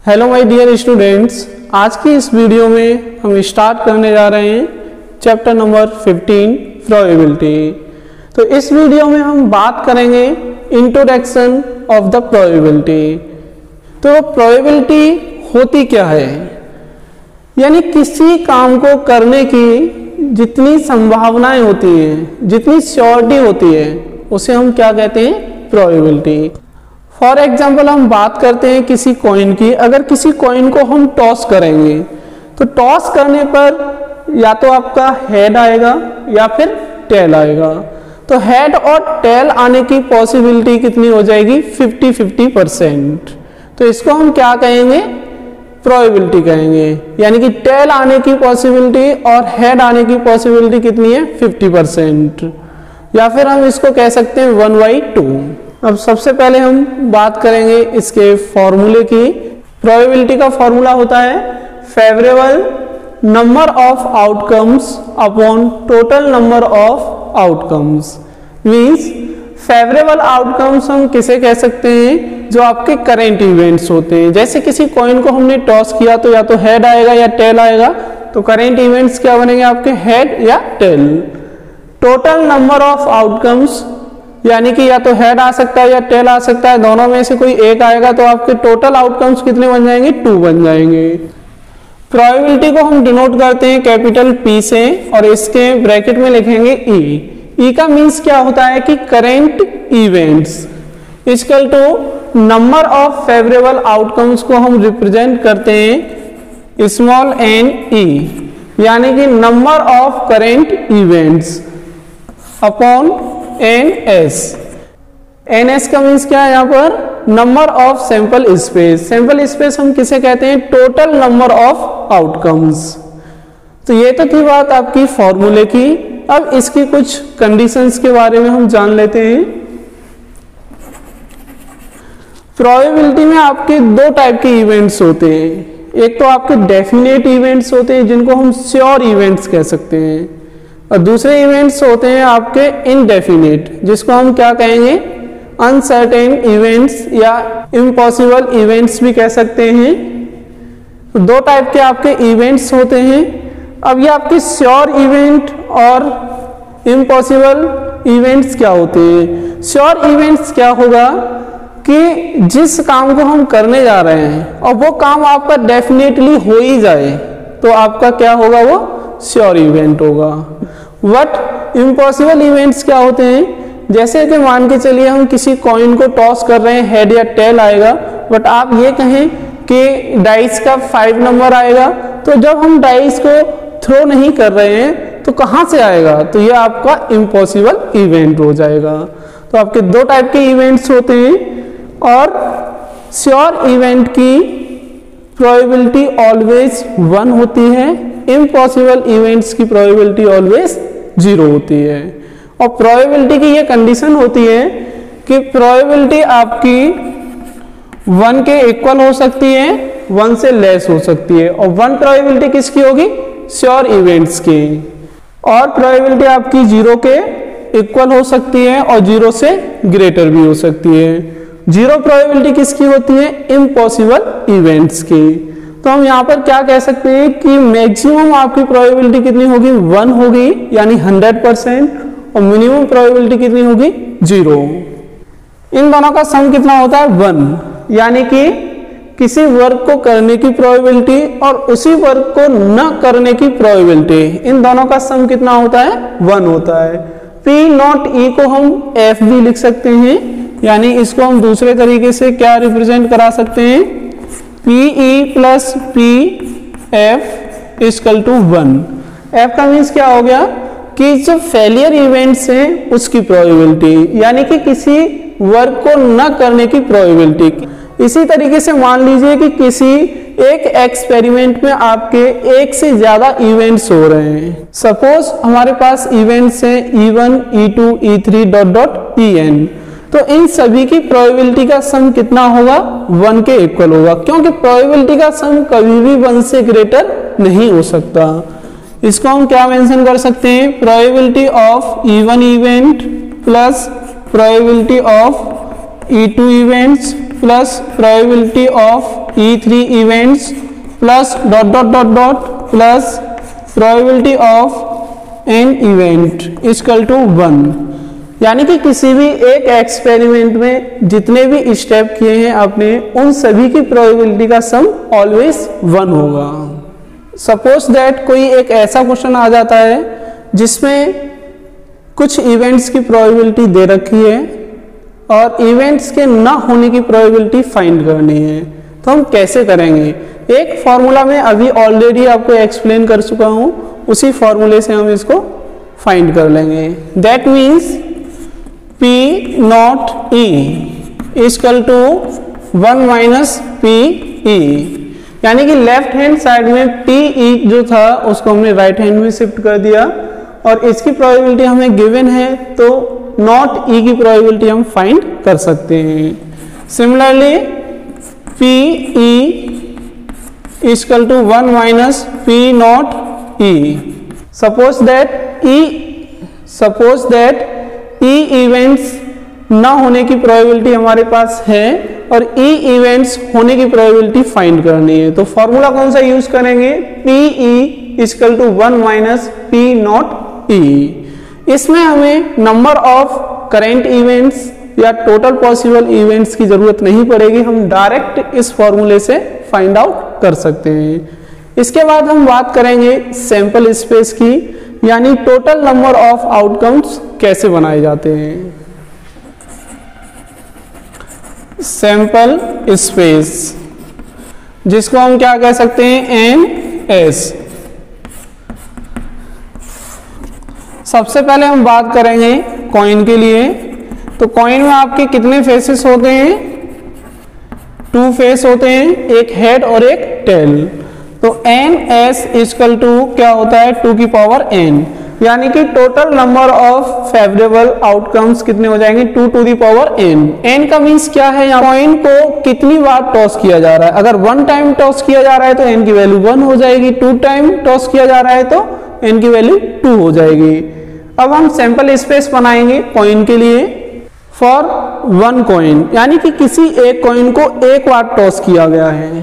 Hello my dear students, आज की इस वीडियो में हम स्टार्ट करने जा रहे हैं चैप्टर नंबर 15 प्रोबेबिलिटी। तो इस वीडियो में हम बात करेंगे इंट्रोडक्शन ऑफ द प्रोबेबिलिटी। तो प्रोबेबिलिटी होती क्या है, यानी किसी काम को करने की जितनी संभावनाएं होती हैं, जितनी श्योरिटी होती है, उसे हम क्या कहते हैं, प्रोबेबिलिटी। फॉर एग्जाम्पल हम बात करते हैं किसी कॉइन की। अगर किसी कॉइन को हम टॉस करेंगे तो टॉस करने पर या तो आपका हेड आएगा या फिर टेल आएगा। तो हेड और टेल आने की पॉसिबिलिटी कितनी हो जाएगी, 50-50%। तो इसको हम क्या कहेंगे, प्रोबेबिलिटी कहेंगे। यानी कि टेल आने की पॉसिबिलिटी और हेड आने की पॉसिबिलिटी कितनी है, 50%। या फिर हम इसको कह सकते हैं 1/2। अब सबसे पहले हम बात करेंगे इसके फॉर्मूले की। प्रोबेबिलिटी का फॉर्मूला होता है favourable number of outcomes upon total number of outcomes. Means favourable outcomes हम किसे कह सकते हैं, जो आपके करेंट इवेंट्स होते हैं। जैसे किसी कॉइन को हमने टॉस किया तो या तो हेड आएगा या टेल आएगा। तो करेंट इवेंट्स क्या बनेंगे आपके, हेड या tail. Total number of outcomes यानी कि या तो हेड आ सकता है या टेल आ सकता है, दोनों में से कोई एक आएगा। तो आपके टोटल आउटकम्स कितने बन जाएंगे, 2 बन जाएंगे। प्रोबेबिलिटी को हम डिनोट करते हैं कैपिटल P से और इसके ब्रैकेट में लिखेंगे E। E का मीन्स क्या होता है कि current events equal to number of favourable outcomes को हम रिप्रेजेंट करते हैं स्मॉल n e, यानी कि number of current events upon NS। NS का मीन्स क्या है यहाँ पर, number of sample space. Sample space हम किसे कहते हैं, टोटल नंबर ऑफ आउटकम्स। तो ये तो थी बात आपकी फॉर्मूले की। अब इसकी कुछ कंडीशंस के बारे में हम जान लेते हैं। प्रोबेबिलिटी में आपके 2 टाइप के इवेंट्स होते हैं। एक तो आपके डेफिनेट इवेंट्स होते हैं जिनको हम श्योर इवेंट्स कह सकते हैं, और दूसरे इवेंट्स होते हैं आपके इनडेफिनेट, जिसको हम क्या कहेंगे, अनसर्टेन इवेंट्स या इम्पॉसिबल इवेंट्स भी कह सकते हैं। 2 टाइप के आपके इवेंट्स होते हैं। अब ये आपके श्योर इवेंट और इम्पॉसिबल इवेंट्स क्या होते हैं। श्योर इवेंट्स क्या होगा कि जिस काम को हम करने जा रहे हैं और वो काम आपका डेफिनेटली हो ही जाए तो आपका क्या होगा, वो श्योर इवेंट होगा। बट इम्पॉसिबल इवेंट्स क्या होते हैं, जैसे कि मान के चलिए हम किसी कॉइन को टॉस कर रहे हैं, हेड या टेल आएगा, बट आप ये कहें कि डाइस का 5 नंबर आएगा, तो जब हम डाइस को थ्रो नहीं कर रहे हैं तो कहाँ से आएगा, तो ये आपका इम्पॉसिबल इवेंट हो जाएगा। तो आपके 2 टाइप के इवेंट्स होते हैं और श्योर इवेंट की प्रोबेबिलिटी ऑलवेज 1 होती है, इम्पॉसिबल इवेंट्स की प्रोबेबिलिटी ऑलवेज 0 होती है। और प्रोबेबिलिटी की ये कंडीशन होती है कि प्रोबेबिलिटी आपकी 1 के इक्वल हो सकती है, 1 से लेस हो सकती है। और 1 प्रोबेबिलिटी किसकी होगी, श्योर इवेंट्स की। और प्रोबेबिलिटी आपकी 0 के इक्वल हो सकती है और 0 से ग्रेटर भी हो सकती है। 0 प्रोबेबिलिटी किसकी होती है, इम्पॉसिबल इवेंट्स की। तो हम यहाँ पर क्या कह सकते हैं कि मैक्सिमम आपकी प्रोबेबिलिटी कितनी होगी, 1 होगी, यानी 100%। और मिनिमम प्रोबेबिलिटी कितनी होगी, 0। इन दोनों का सम कितना होता है, 1। यानी कि किसी वर्क को करने की प्रोबेबिलिटी और उसी वर्क को न करने की प्रोबेबिलिटी, इन दोनों का सम कितना होता है, 1 होता है। P नॉट E को हम F भी लिख सकते हैं, यानी इसको हम दूसरे तरीके से क्या रिप्रेजेंट करा सकते हैं, PE plus PF equal to 1। F का मीन्स क्या हो गया कि जो फेलियर इवेंट्स हैं उसकी प्रोबेबिलिटी, यानी कि किसी वर्क को न करने की प्रोबेबिलिटी। इसी तरीके से मान लीजिए कि किसी एक एक्सपेरिमेंट में आपके 1 से ज्यादा इवेंट्स हो रहे हैं। सपोज हमारे पास इवेंट्स हैं E1, E2, E3 .En। तो इन सभी की प्रोबेबिलिटी का सम कितना होगा, 1 के इक्वल होगा, क्योंकि प्रोबेबिलिटी का सम कभी भी 1 से ग्रेटर नहीं हो सकता। इसको हम क्या मेंशन कर सकते हैं, probability of E1 event plus probability of E2 events plus probability of E3 events plus dot dot dot dot plus probability of N event equal to 1। यानी कि किसी भी एक एक्सपेरिमेंट में जितने भी स्टेप किए हैं आपने, उन सभी की प्रोबेबिलिटी का सम ऑलवेज 1 होगा। सपोज दैट कोई एक ऐसा क्वेश्चन आ जाता है जिसमें कुछ इवेंट्स की प्रोबेबिलिटी दे रखी है और इवेंट्स के ना होने की प्रोबेबिलिटी फाइंड करनी है, तो हम कैसे करेंगे? एक फॉर्मूला में अभी ऑलरेडी आपको एक्सप्लेन कर चुका हूं, उसी फॉर्मूले से हम इसको फाइंड कर लेंगे। That means P not E equal to 1 minus PE, यानी कि लेफ्ट हैंड साइड में PE जो था उसको हमने राइट हैंड में शिफ्ट कर दिया और इसकी प्रोबेबिलिटी हमें गिवन है, तो नॉट E की प्रोबेबिलिटी हम फाइंड कर सकते हैं। Similarly PE equal to 1 minus P not E। Suppose that E events ना होने की प्रोबेबिलिटी हमारे पास है और E इवेंट्स होने की प्रोबेबिलिटी फाइंड करनी है, तो फॉर्मूला कौन सा यूज करेंगे? PE equal to 1 minus P not E। इसमें हमें नंबर ऑफ करेंट इवेंट्स या टोटल पॉसिबल इवेंट्स की जरूरत नहीं पड़ेगी, हम डायरेक्ट इस फॉर्मूले से फाइंड आउट कर सकते हैं। इसके बाद हम बात करेंगे सैंपल स्पेस की, यानी टोटल नंबर ऑफ आउटकम्स कैसे बनाए जाते हैं। सैंपल स्पेस जिसको हम क्या कह सकते हैं? NS। सबसे पहले हम बात करेंगे कॉइन के लिए, तो कॉइन में आपके कितने फेसेस होते हैं? 2 फेस होते हैं, एक हेड और एक टेल। तो NS इक्वल टू क्या होता है? 2 की पावर n, यानी कि total number of favourable outcomes कितने हो जाएंगे? 2 to the power n। n का मीन्स क्या है? यहाँ कॉइन को कितनी बार टॉस किया जा रहा है। अगर 1 टाइम टॉस किया जा रहा है तो n की वैल्यू 1 हो जाएगी, 2 टाइम टॉस किया जा रहा है तो n की वैल्यू 2 हो जाएगी। अब हम सैंपल स्पेस बनाएंगे कॉइन के लिए फॉर 1 कॉइन, यानी कि किसी एक कॉइन को एक बार टॉस किया गया है,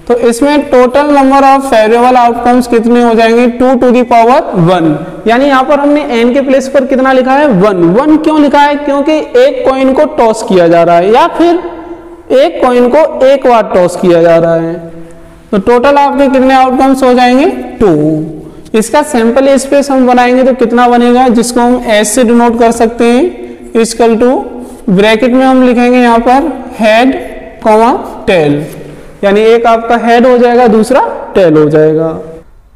तो इसमें total number of favourable outcomes कितने हो जाएंगे? 2 टू दी पावर 1, यानी यहाँ पर हमने n के प्लेस पर कितना लिखा है? 1। 1 क्यों लिखा है? क्योंकि एक कॉइन को टॉस किया जा रहा है या फिर एक कॉइन को एक बार टॉस किया जा रहा है, तो टोटल आपके कितने आउटकम्स हो जाएंगे? 2। इसका सैंपल स्पेस हम बनाएंगे तो कितना बनेगा, जिसको हम S से डिनोट कर सकते हैं, इक्वल टू ब्रैकेट में हम लिखेंगे यहाँ पर हेड कॉमा टेल, यानी एक आपका हेड हो जाएगा, दूसरा टेल हो जाएगा।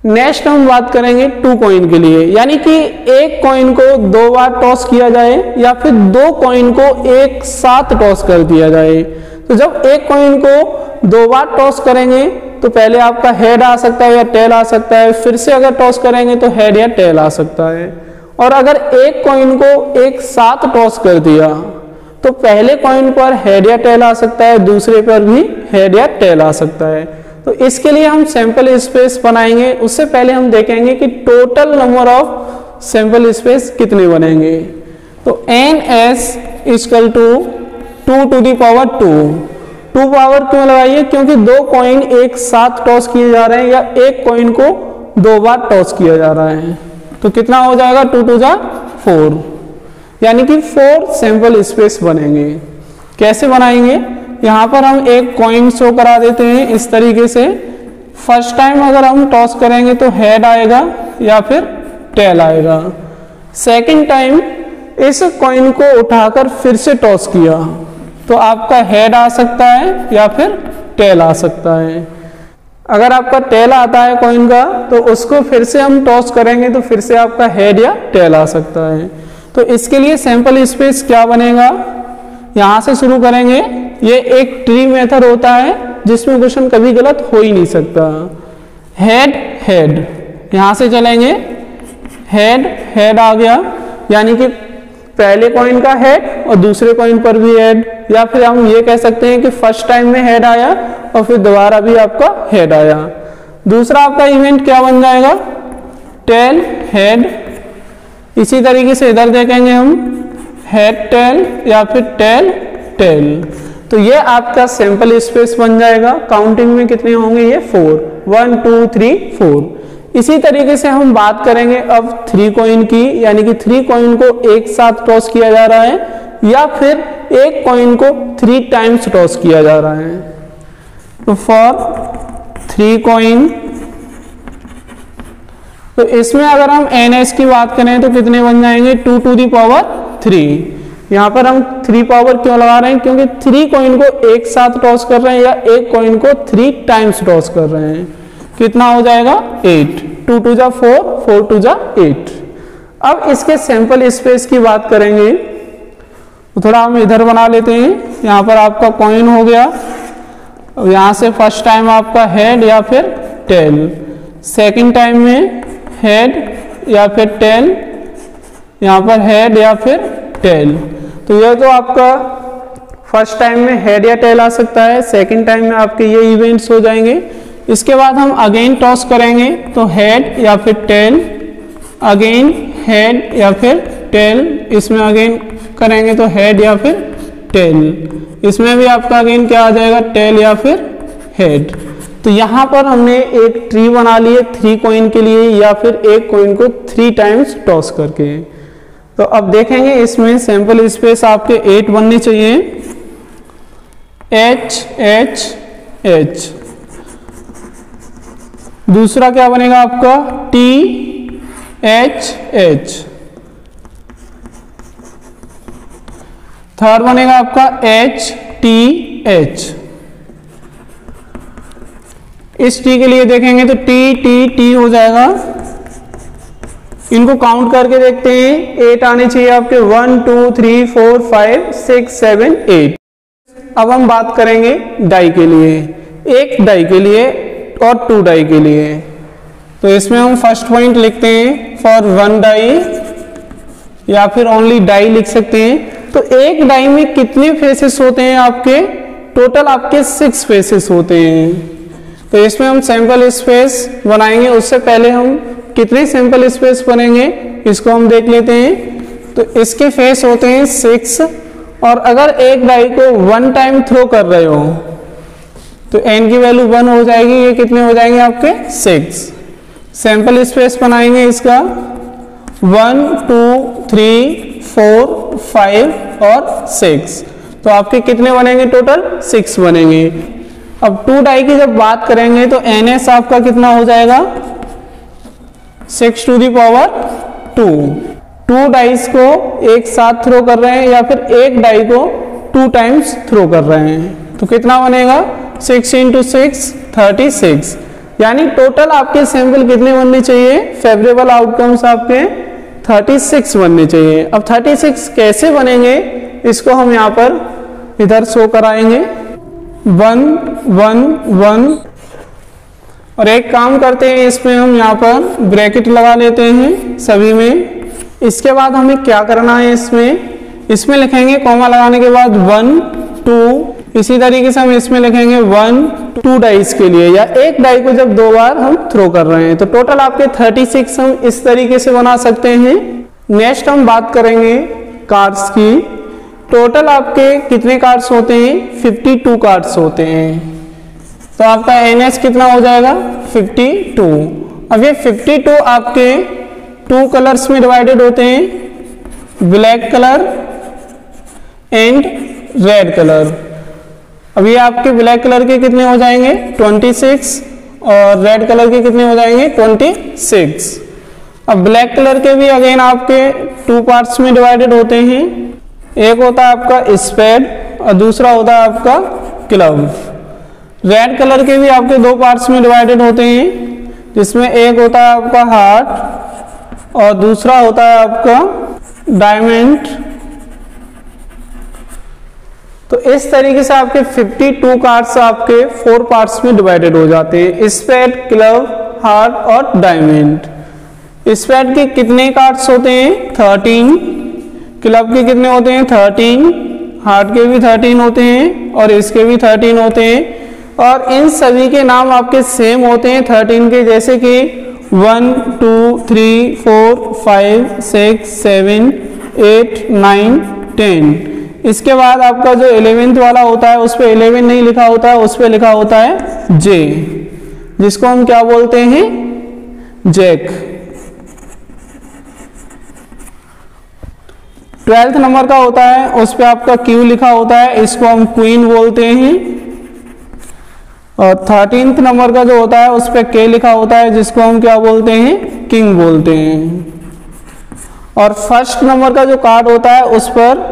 नेक्स्ट हम बात करेंगे 2 कॉइन के लिए, यानी कि एक कॉइन को 2 बार टॉस किया जाए या फिर 2 कॉइन को एक साथ टॉस कर दिया जाए। तो जब एक कॉइन को 2 बार टॉस करेंगे तो पहले आपका हेड आ सकता है या टेल आ सकता है, फिर से अगर टॉस करेंगे तो हेड या टेल आ सकता है। और अगर एक कॉइन को एक साथ टॉस कर दिया तो पहले कॉइन पर हेड या टेल आ सकता है, दूसरे पर भी हेड या टेल आ सकता है। तो इसके लिए हम सैंपल स्पेस बनाएंगे, उससे पहले हम देखेंगे कि total number of sample space कितने बनेंगे। तो NS equal to 2 to the power 2। 2 power क्यों लगाइए? क्योंकि 2 कॉइन एक साथ टॉस किए जा रहे हैं या एक कॉइन को 2 बार टॉस किया जा रहा है, तो कितना हो जाएगा? 2 टू जा 4, यानी कि 4 सैंपल स्पेस बनेंगे। कैसे बनाएंगे? यहाँ पर हम एक कॉइन शो करा देते हैं इस तरीके से। फर्स्ट टाइम अगर हम टॉस करेंगे तो हेड आएगा या फिर टेल आएगा। सेकंड टाइम इस कॉइन को उठाकर फिर से टॉस किया तो आपका हेड आ सकता है या फिर टेल आ सकता है। अगर आपका टेल आता है कॉइन का तो उसको फिर से हम टॉस करेंगे तो फिर से आपका हेड या टेल आ सकता है। तो इसके लिए सैंपल स्पेस क्या बनेगा? यहां से शुरू करेंगे। ये एक ट्री मेथड होता है जिसमें क्वेश्चन कभी गलत हो ही नहीं सकता। हेड हेड, यहां से चलेंगे, हेड हेड आ गया, यानी कि पहले कॉइन का हेड और दूसरे कॉइन पर भी हेड, या फिर हम ये कह सकते हैं कि फर्स्ट टाइम में हेड आया और फिर दोबारा भी आपका हेड आया। दूसरा आपका इवेंट क्या बन जाएगा? Tail head. इसी तरीके से इधर देखेंगे हम, हेड टेल या फिर टेल 10। तो ये आपका सैंपल स्पेस बन जाएगा। काउंटिंग में कितने होंगे ये 4, 1 2 3 4। इसी तरीके से हम बात करेंगे अब 3 कॉइन की, यानी कि 3 कॉइन को एक साथ टॉस किया जा रहा है या फिर एक कॉइन को 3 टाइम्स टॉस किया जा रहा है। तो फॉर 3 कॉइन, तो इसमें अगर हम NS की बात करें तो कितने बन जाएंगे 2 टू दी पावर 3। यहाँ पर हम 3 पावर क्यों लगा रहे हैं, क्योंकि 3 कॉइन को एक साथ टॉस कर रहे हैं या एक कॉइन को 3 टाइम्स टॉस कर रहे हैं। कितना हो जाएगा 8, 2 टू जा 4, 4 टू जा 8। अब इसके सैंपल स्पेस की बात करेंगे तो थोड़ा हम इधर बना लेते हैं। यहाँ पर आपका कॉइन हो गया, यहाँ से फर्स्ट टाइम आपका हेड या फिर टेल, सेकंड टाइम में हेड या फिर टेल, यहाँ पर हेड या फिर टेल। तो यह तो आपका फर्स्ट टाइम में हेड या टेल आ सकता है, सेकंड टाइम में आपके ये इवेंट्स हो जाएंगे। इसके बाद हम अगेन टॉस करेंगे तो हेड या फिर टेल, अगेन हेड या फिर टेल, इसमें अगेन करेंगे तो हेड या फिर टेल, इसमें भी आपका अगेन क्या आ जाएगा टेल या फिर हेड। तो यहाँ पर हमने एक ट्री बना ली है 3 कॉइन के लिए या फिर एक कॉइन को 3 टाइम्स टॉस करके। तो अब देखेंगे इसमें सैंपल स्पेस आपके 8 बनने चाहिए, H H H। दूसरा क्या बनेगा आपका T H H। थर्ड बनेगा आपका H T H। इस T के लिए देखेंगे तो T T T हो जाएगा। इनको काउंट करके देखते हैं, 8 आने चाहिए आपके, 1 2 3 4 5 6 7 8। अब हम बात करेंगे डाई के लिए, एक डाई के लिए और 2 डाई के लिए। तो इसमें हम फर्स्ट पॉइंट लिखते हैं फॉर 1 डाई या फिर ओनली डाई लिख सकते हैं। तो एक डाई में कितने फेसेस होते हैं आपके, टोटल आपके 6 फेसेस होते हैं। तो इसमें हम सैंपल स्पेस बनाएंगे, उससे पहले हम कितने सैंपल स्पेस बनेंगे इसको हम देख लेते हैं। तो इसके फेस होते हैं 6, और अगर एक डाई को 1 टाइम थ्रो कर रहे हो तो n की वैल्यू 1 हो जाएगी, ये कितने हो जाएंगे आपके 6। सैंपल स्पेस बनाएंगे इसका 1 2 3 4 5 और 6, तो आपके कितने बनेंगे टोटल 6 बनेंगे। अब 2 डाई की जब बात करेंगे तो NS आपका कितना हो जाएगा 6 टू दी पावर 2। 2 डाइस को एक साथ थ्रो कर रहे हैं या फिर एक डाई को 2 टाइम्स थ्रो कर रहे हैं, तो कितना बनेगा 6 × 6 36। यानी टोटल आपके सैंपल कितने बनने चाहिए, फेवरेबल आउटकम्स आपके 36 बनने चाहिए। अब 36 कैसे बनेंगे इसको हम यहाँ पर इधर शो कराएंगे, 1 1 1। और एक काम करते हैं, इसमें हम यहाँ पर ब्रैकेट लगा लेते हैं सभी में। इसके बाद हमें क्या करना है, इसमें लिखेंगे कॉमा लगाने के बाद 1 2। इसी तरीके से हम इसमें लिखेंगे 1 2 डाइस के लिए, या एक डाई को जब 2 बार हम थ्रो कर रहे हैं। तो टोटल आपके 36 हम इस तरीके से बना सकते हैं। नेक्स्ट हम बात करेंगे कार्ड्स की। टोटल आपके कितने कार्ड्स होते हैं, 52 कार्ड्स होते हैं। तो आपका NS कितना हो जाएगा 52। अब ये 52 आपके 2 कलर्स में डिवाइडेड होते हैं, black colour and red colour. अब ये आपके ब्लैक कलर के कितने हो जाएंगे 26 और रेड कलर के कितने हो जाएंगे 26। अब ब्लैक कलर के भी अगेन आपके 2 पार्ट्स में डिवाइडेड होते हैं, एक होता है आपका स्पेड और दूसरा होता है आपका क्लब। रेड कलर के भी आपके 2 पार्ट्स में डिवाइडेड होते हैं, जिसमें एक होता है आपका हार्ट और दूसरा होता है आपका डायमंड। तो इस तरीके से आपके 52 कार्ड्स आपके 4 पार्ट्स में डिवाइडेड हो जाते हैं, स्पेड, क्लब, हार्ट और डायमंड। स्पेड के कितने कार्ड्स होते हैं 13, क्लब के कितने होते हैं 13, हार्ट के भी 13 होते हैं और इसके भी 13 होते हैं। और इन सभी के नाम आपके सेम होते हैं 13 के, जैसे कि 1 2 3 4 5 6 7 8 9 10। इसके बाद आपका जो 11th वाला होता है उस पे 11 नहीं लिखा होता है, उस पे लिखा होता है जे, जिसको हम क्या बोलते हैं, जैक। 12th नंबर का होता है उस पे आपका क्यू लिखा होता है, इसको हम क्वीन बोलते हैं। और 13th नंबर का जो होता है उस पे के लिखा होता है, जिसको हम क्या बोलते हैं, किंग बोलते हैं। और फर्स्ट नंबर का जो कार्ड होता है उस पर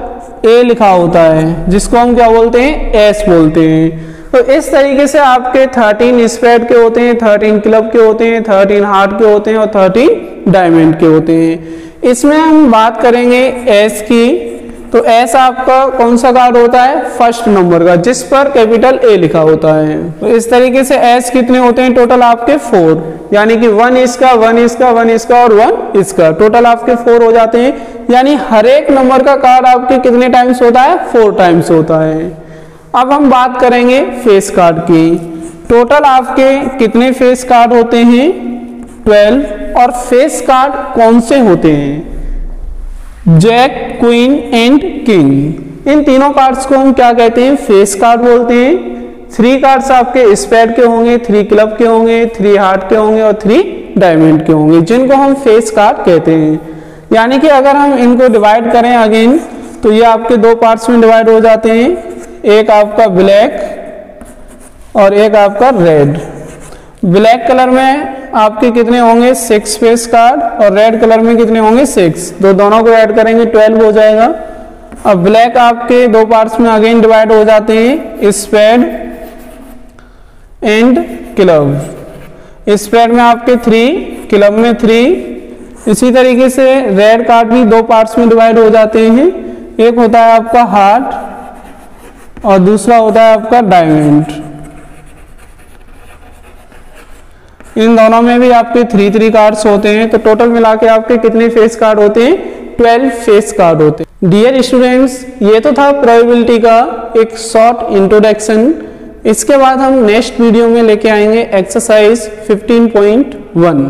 ए लिखा होता है, जिसको हम क्या बोलते हैं, एस बोलते हैं। तो इस तरीके से आपके 13 स्पेड के होते हैं, 13 क्लब के होते हैं, 13 हार्ट के होते हैं और 13 डायमंड के होते हैं। इसमें हम बात करेंगे एस की। तो एस आपका कौन सा कार्ड होता है, फर्स्ट नंबर का, जिस पर कैपिटल ए लिखा होता है। तो इस तरीके से एस कितने होते हैं, टोटल आपके 4, यानी कि 1 इसका, 1 इसका, 1 इसका और 1 इसका, टोटल आपके 4 हो जाते हैं। यानी हर एक नंबर का कार्ड आपके कितने टाइम्स होता है, 4 टाइम्स होता है। अब हम बात करेंगे फेस कार्ड की। टोटल आपके कितने फेस कार्ड होते हैं, 12। और फेस कार्ड कौन से होते हैं, जैक, क्वीन एंड किंग। इन तीनों कार्ड्स को हम क्या कहते हैं, फेस कार्ड बोलते हैं। 3 कार्ड्स आपके स्पेड के होंगे, 3 क्लब के होंगे, 3 हार्ट के होंगे और 3 डायमंड के होंगे, जिनको हम फेस कार्ड कहते हैं। यानी कि अगर हम इनको डिवाइड करें अगेन, तो ये आपके 2 पार्ट्स में डिवाइड हो जाते हैं, एक आपका ब्लैक और एक आपका रेड। ब्लैक कलर में आपके कितने होंगे, 6 फेस कार्ड, और रेड कलर में कितने होंगे, 6। तो दोनों को ऐड करेंगे 12 हो जाएगा। अब ब्लैक आपके 2 पार्ट्स में अगेन डिवाइड हो जाते हैं, स्पेड एंड क्लब। स्पेड में आपके 3, क्लब में 3। इसी तरीके से रेड कार्ड भी 2 पार्ट्स में डिवाइड हो जाते हैं, एक होता है आपका हार्ट और दूसरा होता है आपका डायमंड। इन दोनों में भी आपके 3 कार्ड्स होते हैं। तो टोटल मिला के आपके कितने फेस कार्ड होते हैं, 12 फेस कार्ड होते हैं। डियर स्टूडेंट्स, ये तो था प्रोबेबिलिटी का एक शॉर्ट इंट्रोडक्शन। इसके बाद हम नेक्स्ट वीडियो में लेके आएंगे एक्सरसाइज 15.1।